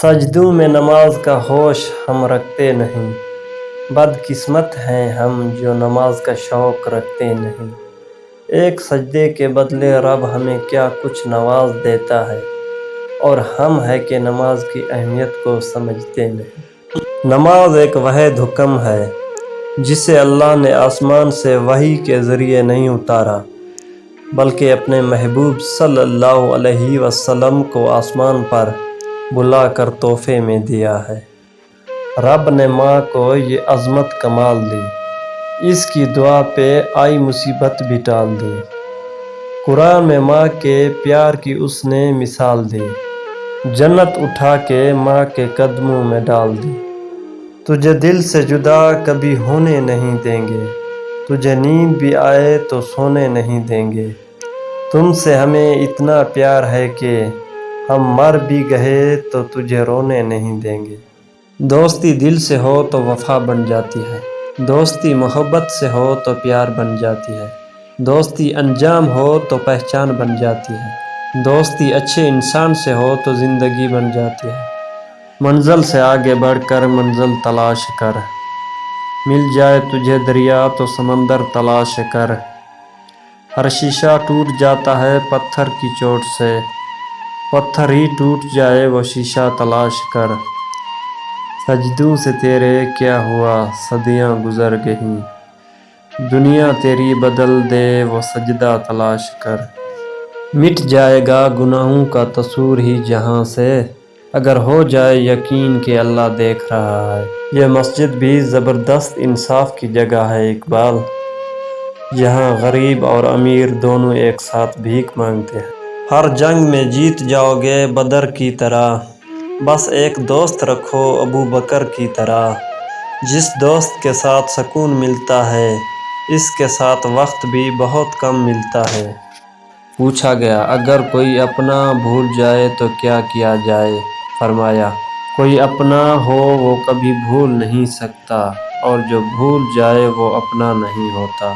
سجدوں میں نماز کا ہوش ہم رکھتے نہیں، بدقسمت ہیں ہم جو نماز کا شوق رکھتے نہیں۔ ایک سجدے کے بدلے رب ہمیں کیا کچھ نواز دیتا ہے، اور ہم ہے کہ نماز کی اہمیت کو سمجھتے نہیں۔ نماز ایک واحد حکم ہے جسے اللہ نے آسمان سے وحی کے ذریعے نہیں اتارا، بلکہ اپنے محبوب صلی اللہ علیہ وسلم کو آسمان پر بلا کر تحفے میں دیا ہے۔ رب نے ماں کو یہ عظمت کمال دی، اس کی دعا پہ آئی مصیبت بھی ٹال دی۔ قرآن میں ماں کے پیار کی اس نے مثال دی، جنت اٹھا کے ماں کے قدموں میں ڈال دی۔ تجھے دل سے جدا کبھی ہونے نہیں دیں گے، تجھے نیند بھی آئے تو سونے نہیں دیں گے۔ تم سے ہمیں اتنا پیار ہے کہ ہم مر بھی گئے تو تجھے رونے نہیں دیں گے۔ دوستی دل سے ہو تو وفا بن جاتی ہے، دوستی محبت سے ہو تو پیار بن جاتی ہے، دوستی انجام ہو تو پہچان بن جاتی ہے، دوستی اچھے انسان سے ہو تو زندگی بن جاتی ہے۔ منزل سے آگے بڑھ کر منزل تلاش کر، مل جائے تجھے دریا تو سمندر تلاش کر۔ ہر شیشہ ٹوٹ جاتا ہے پتھر کی چوٹ سے، پتھر ہی ٹوٹ جائے وہ شیشہ تلاش کر۔ سجدوں سے تیرے کیا ہوا صدیاں گزر گئیں، دنیا تیری بدل دے وہ سجدہ تلاش کر۔ مٹ جائے گا گناہوں کا تصور ہی جہاں سے، اگر ہو جائے یقین کہ اللہ دیکھ رہا ہے۔ یہ مسجد بھی زبردست انصاف کی جگہ ہے اقبال، یہاں غریب اور امیر دونوں ایک ساتھ بھیک مانگتے ہیں۔ ہر جنگ میں جیت جاؤ گے بدر کی طرح، بس ایک دوست رکھو ابو بکر کی طرح۔ جس دوست کے ساتھ سکون ملتا ہے، اس کے ساتھ وقت بھی بہت کم ملتا ہے۔ پوچھا گیا اگر کوئی اپنا بھول جائے تو کیا کیا جائے؟ فرمایا کوئی اپنا ہو وہ کبھی بھول نہیں سکتا، اور جو بھول جائے وہ اپنا نہیں ہوتا۔